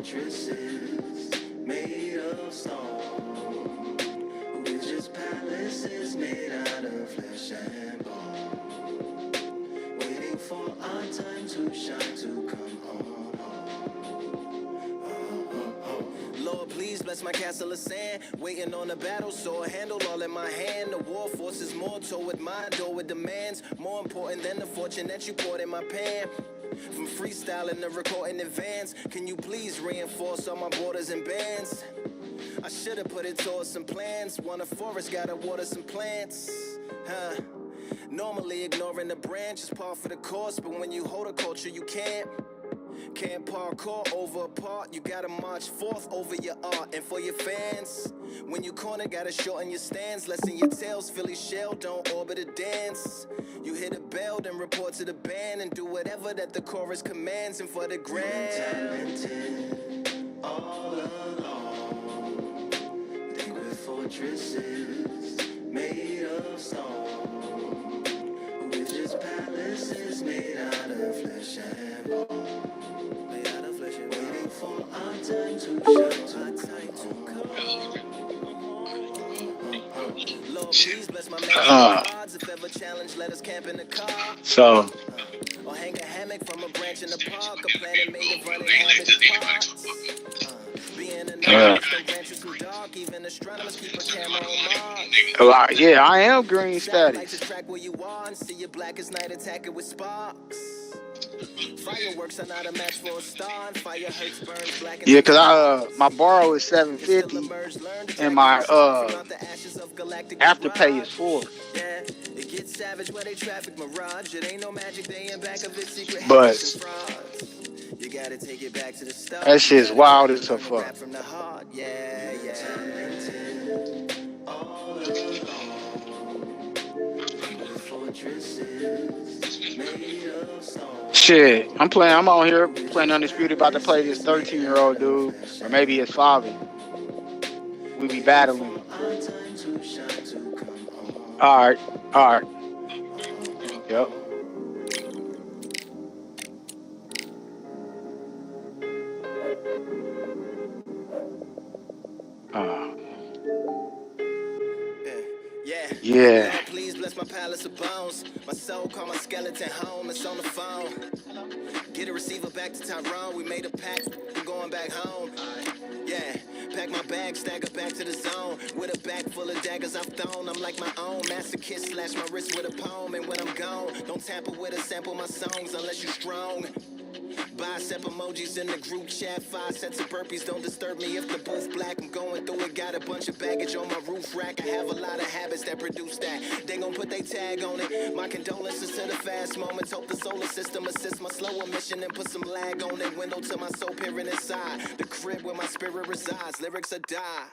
fortresses made of stone. We're just palaces made out of flesh and bone. Waiting for our time to shine, to come on home. Lord, please bless my castle of sand. Waiting on the battle, so a handle all in my hand. The war forces more toward my door with demands. More important than the fortune that you poured in my pan. From freestyling to recording advance, can you please reinforce all my borders and bands? I should've put it towards some plans. Want a forest, gotta water some plants. Normally ignoring the branch is par for the course, but when you hold a culture, you can't parkour over a part. You gotta march forth over your art. And for your fans, when you corner, gotta shorten your stance. Lessen your tails, Philly shell, don't orbit a dance. You hit a bell, then report to the band and do whatever that the chorus commands. And for the grand, talented all along. Think we're fortresses made of stone. We're just palaces made out of flesh and bone. Waiting for our time to shine, to come. Lord, please bless my cards. If ever challenge, let us camp in the car. So. Or hang a hammock from a branch in the park. A planet made of running habits. Being a branches too dark. Even astronomers keep a camera on Mars. Yeah, I am green status. Track where you are and see your black as night attacking with sparks. Fireworks are not a match for a star, and fire hurts, burns black. Yeah, cause my borrow is $750, and my afterpay is $4. Yeah, it gets savage where they traffic mirage. It ain't no magic day in back of its secret. But you gotta take it back to the start. That shit's wild as a fuck. From the heart, yeah. All shit, I'm on here playing Undisputed, about to play this 13-year-old dude, or maybe it's Favi. We be battling. Alright. Yep. Yeah. Please bless my palace of bones. My soul call my skeleton home. It's on the phone. Get a receiver back to Tyrone. We made a pact. I'm going back home. Yeah. Pack my bag, stagger back to the zone. With a bag full of daggers I've thrown. I'm like my own masochist. Slash my wrist with a poem. And when I'm gone, don't tamper with or sample my songs unless you strong. Bicep emojis in the group chat. 5 sets of burpees don't disturb me if the booth black. I'm going through it, got a bunch of baggage on my roof rack. I have a lot of habits that produce that. They gon' put they tag on it. My condolences to the fast moments. Hope the solar system assists my slower mission and put some lag on it. Window to my soul peering inside. The crib where my spirit resides. Lyrics are die.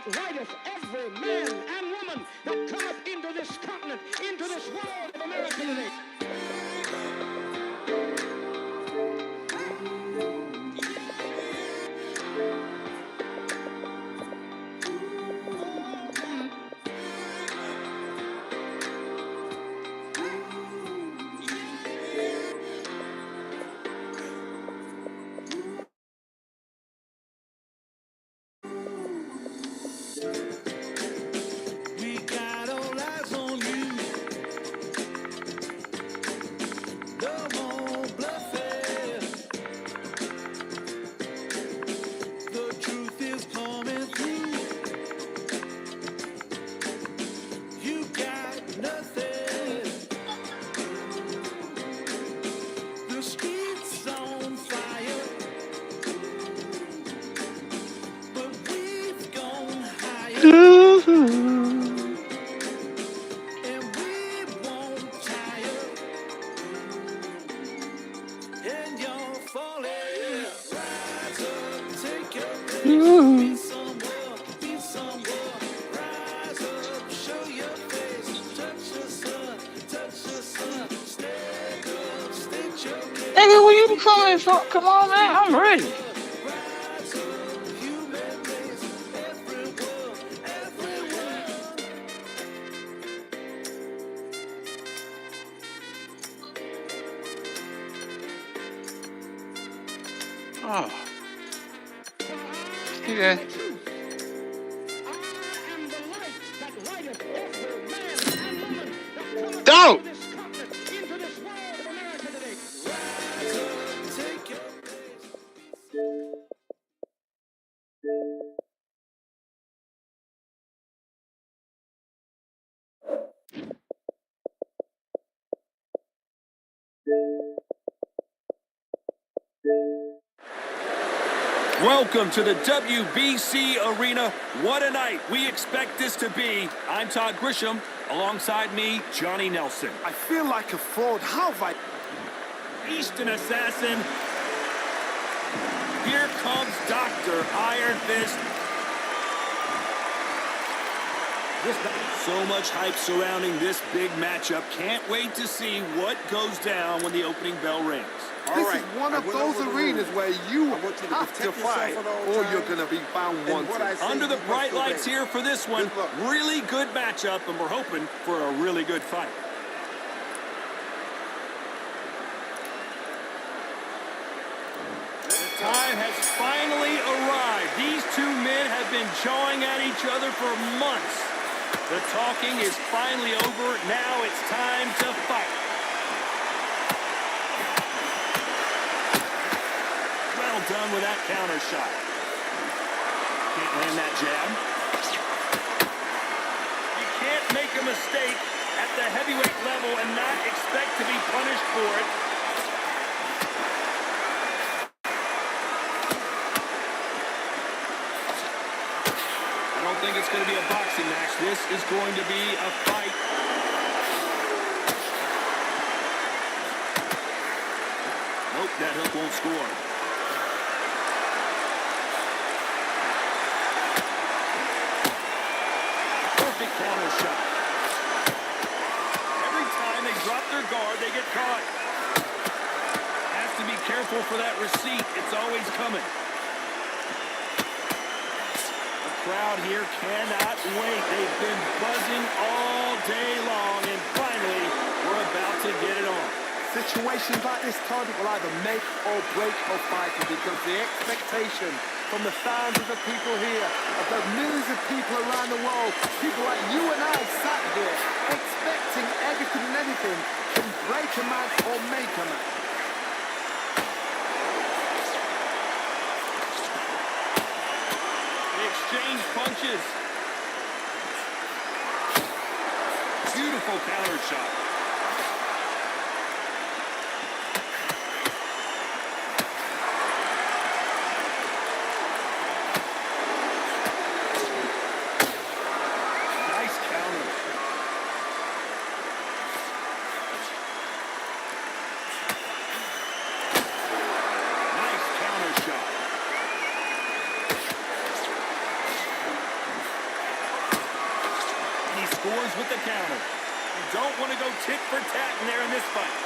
Lighteth every man and woman that cometh into this continent, into this world of America today. Rise up, show your face, touch the sun, stay nigga, when you coming from? Come on, man, I'm ready. Oh. Yeah. Don't. Welcome to the WBC Arena. What a night we expect this to be. I'm Todd Grisham. Alongside me, Johnny Nelson. I feel like a fraud. How have I... Eastern Assassin. Here comes Dr. Iron Fist. So much hype surrounding this big matchup. Can't wait to see what goes down when the opening bell rings. This is one of those arenas where you have to fight or you're going to be found wanted. Under the bright lights here for this one. Really good matchup, and we're hoping for a really good fight. The time has finally arrived. These two men have been jawing at each other for months. The talking is finally over. Now it's time to fight. Well done with that counter shot. Can't land that jab. You can't make a mistake at the heavyweight level and not expect to be punished for it. I don't think it's going to be a boxing match. This is going to be a fight. Nope, that hook won't score. Perfect counter shot. Every time they drop their guard, they get caught. Has to be careful for that receipt. It's always coming. Crowd here cannot wait. They've been buzzing all day long, and finally, we're about to get it on. Situations like this, Todd, will either make or break a fighter because the expectation from the fans of the people here, of the millions of people around the world, people like you and I sat here expecting everything and anything can break a man or make a man. Exchange punches. Beautiful counter shot. Nice counter. Nice counter shot. Scores with the counter. You don't want to go tit for tat in there in this fight.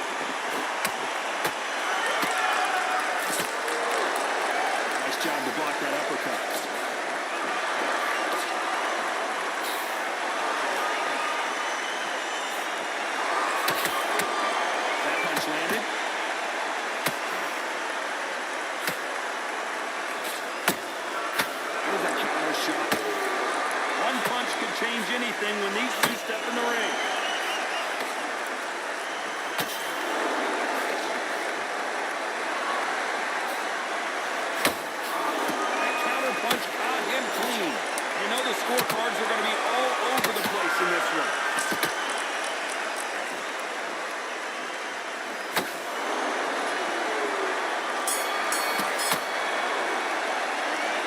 Nice job to block that uppercut. That punch landed. There's that counter shot. One punch could change anything when these two step in the ring. That counter punch caught him clean. You know the scorecards are going to be all over the place in this one.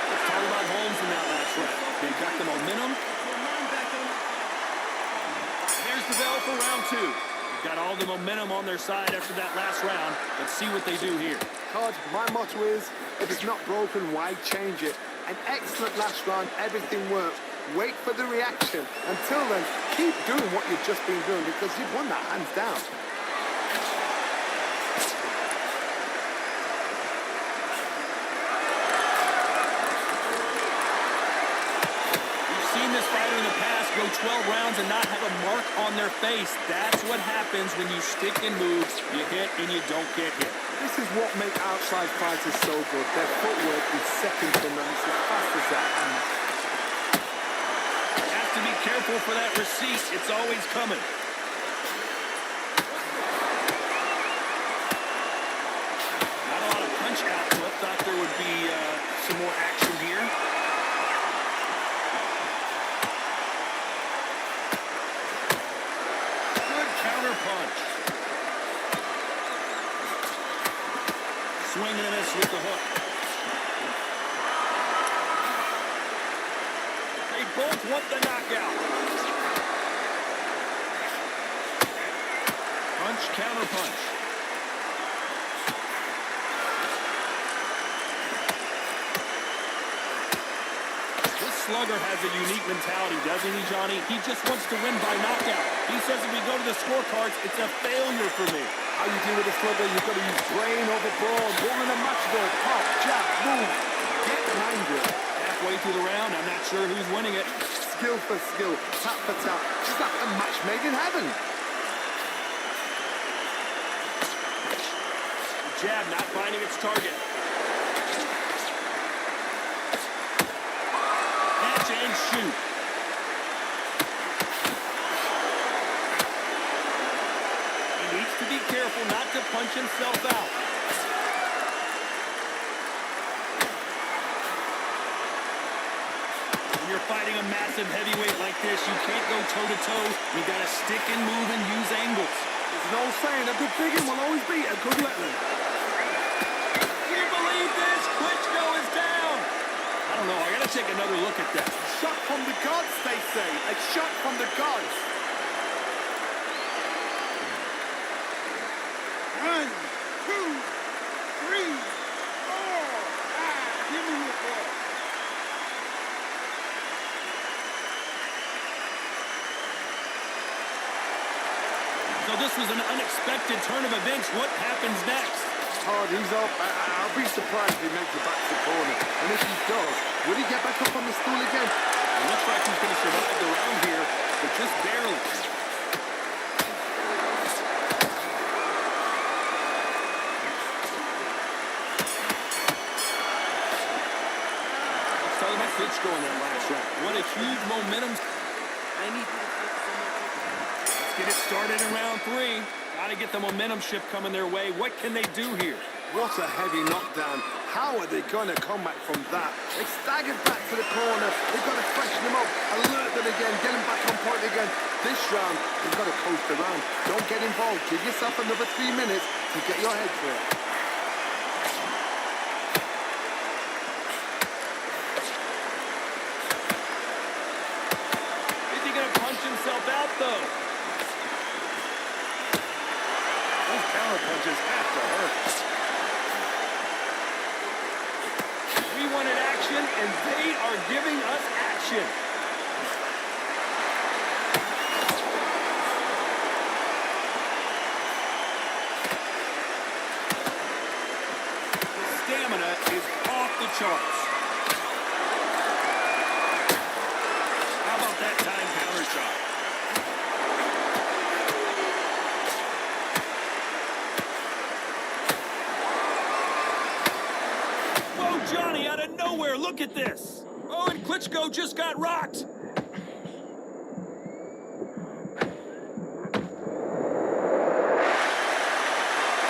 Let's talk about Holmes in that last round. They got the momentum. Here's the bell for round two. They've got all the momentum on their side after that last round. Let's see what they do here. Todd, my motto is, if it's not broken, why change it? An excellent last round, everything worked. Wait for the reaction. Until then, keep doing what you've just been doing because you've won that hands down. 12 rounds and not have a mark on their face. That's what happens when you stick and move, you hit and you don't get hit. This is what makes outside fighters so good. Their footwork is second to none. It's as fast as their hands. Have to be careful for that receipt. It's always coming. Not a lot of punch output. Thought there would be some more action here. Counter punch. Swinging and miss with the hook. They both want the knockout. Punch, counter punch. This slugger has a unique mentality, doesn't he, Johnny? He just wants to win by knockout. He says if we go to the scorecards, it's a failure for me. How you deal with a slugger, you've got to use brain over brawn. One in a match though. Pop, jab, move. Get behind it. Halfway through the round, I'm not sure who's winning it. Skill for skill, tap for tap. Just like a match made in heaven. Jab not finding its target. Catch and shoot. He needs to be careful not to punch himself out. When you're fighting a massive heavyweight like this, you can't go toe-to-toe. You got to stick and move and use angles. There's no saying a good biggin will always beat a good wetland. Can you believe this? Klitschko is down. I don't know. I got to take another look at that. Shot from the gods, they say. A shot from the gods. 1, 2, 3, 4, 5. Give me your ball. So this was an unexpected turn of events. What happens next? He's up. I'll be surprised if he makes it back to the corner. And if he does, will he get back up on the stool again? It looks like he's going to survive the round here, but just barely. Let's talk about Klitschko in that last round. What a huge momentum. Let's get it started in round 3. Got to get the momentum shift coming their way. What can they do here? What a heavy knockdown. How are they going to come back from that? They staggered back to the corner. They've got to freshen them up, alert them again, get them back on point again. This round, you've got to coast around. Don't get involved. Give yourself another 3 minutes to get your head clear. Is he going to punch himself out, though? Those counter punches have to hurt. We wanted action, and they are giving us action. The stamina is off the charts. How about that time counter shot? Johnny out of nowhere, look at this. Oh, and Klitschko just got rocked.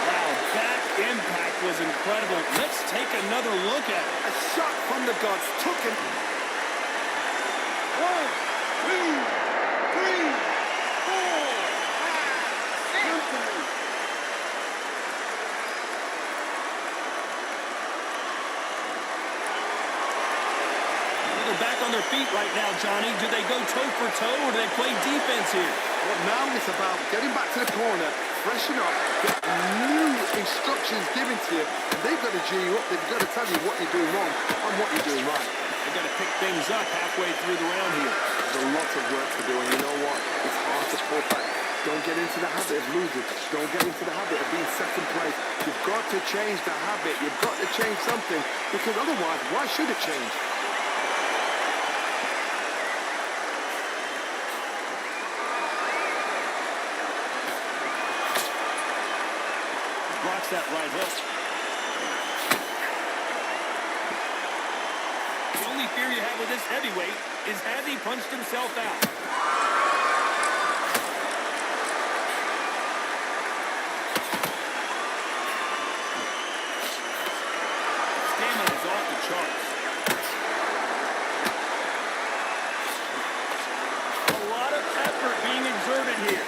Wow, that impact was incredible. Let's take another look at it. A shot from the gods took him. 1, 2, 3, 4, 5, 6. Back on their feet right now, Johnny. Do they go toe-for-toe or do they play defense here? Well, now it's about getting back to the corner, freshen up, get new instructions given to you, and they've got to G you up. They've got to tell you what you're doing wrong and what you're doing right. They've got to pick things up halfway through the round here. There's a lot of work to do, and you know what? It's hard to pull back. Don't get into the habit of losing. Don't get into the habit of being second place. You've got to change the habit. You've got to change something, because otherwise, why should it change? blocks that right hook. The only fear you have with this heavyweight is has he punched himself out? Stamina is off the charts. A lot of effort being exerted here.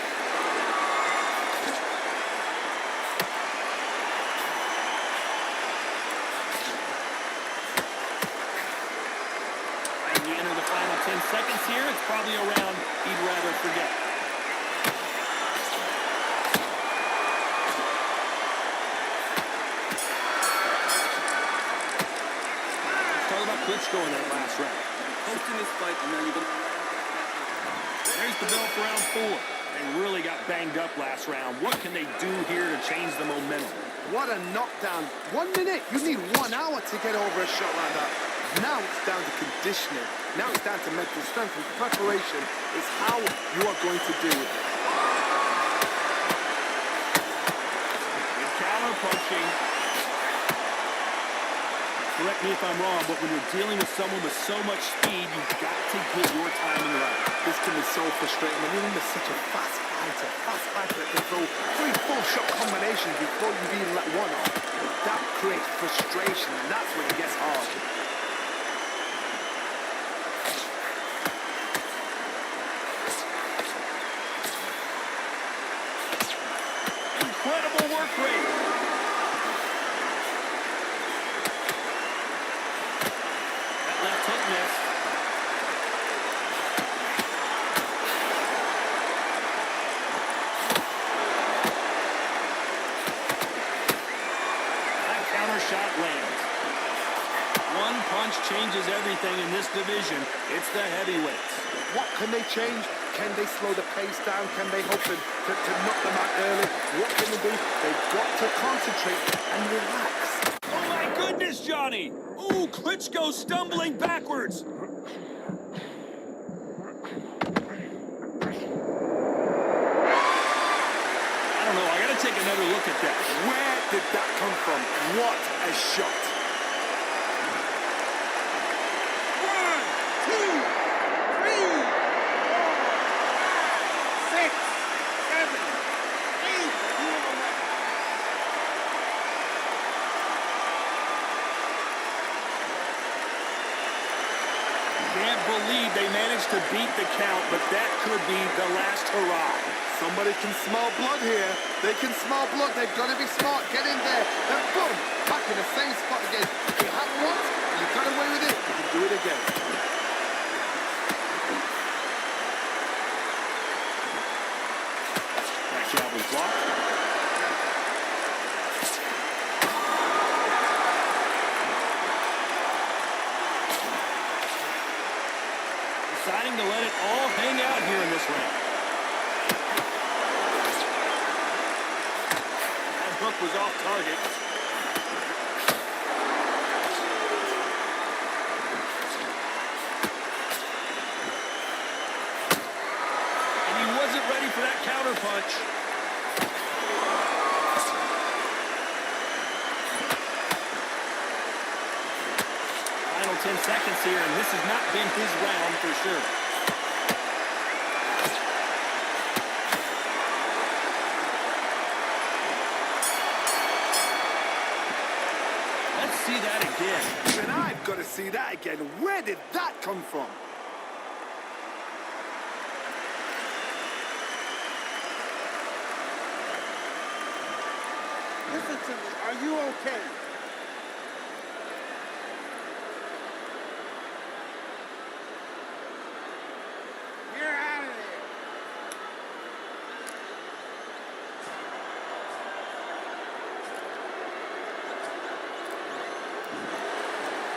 As we enter the final 10 seconds here, it's probably a round he'd rather forget. Talk about Klitschko in that last round. Hosting this fight, and now you're going to... There's the bell for round 4. They really got banged up last round. What can they do here to change the momentum? What a knockdown. 1 minute. You need 1 hour to get over a shot like that. Now it's down to conditioning. Now it's down to mental strength and preparation. It's how you are going to do it. Good counter punching. Correct me if I'm wrong, but when you're dealing with someone with so much speed, you've got to get your timing right. This can be so frustrating. When you're under such a fast fighter that can throw 3 full shot combinations before you've even let one off. That creates frustration, and that's when it gets hard. Incredible work rate. That left hook missed. That counter shot lands. One punch changes everything in this division. It's the heavyweights. What can they change? Can they slow the pace down? Can they hope to knock them out early? What can they do? They've got to concentrate and relax. Oh my goodness, Johnny! Ooh, Klitschko stumbling backwards. I don't know, I gotta take another look at that. Where did that come from? What a shot. 1, 2, 3, 4, 5, 6, 7, 8. Can't believe they managed to beat the count, but that could be the last hurrah. Somebody can smell blood here. They can smell blood. They've got to be smart. Get in there. Then boom, back in the same spot again. You have once, you got away with it, you can do it again. That jab was blocked. Deciding to let it all hang out here in this round. That hook was off target. And he wasn't ready for that counter punch. Final 10 seconds here, and this has not been his round for sure. Let's see that again. And I've got to see that again. Where did that come from? Listen to me. Are you okay? You're out of there.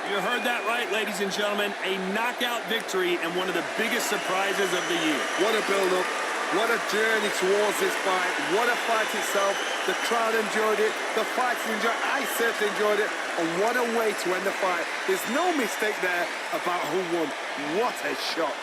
You heard that right, ladies and gentlemen. A knockout victory and one of the biggest surprises of the year. What a build-up. What a journey towards this fight. What a fight itself. The crowd enjoyed it. The fighters enjoyed it. I certainly enjoyed it. And what a way to end the fight. There's no mistake there about who won. What a shot.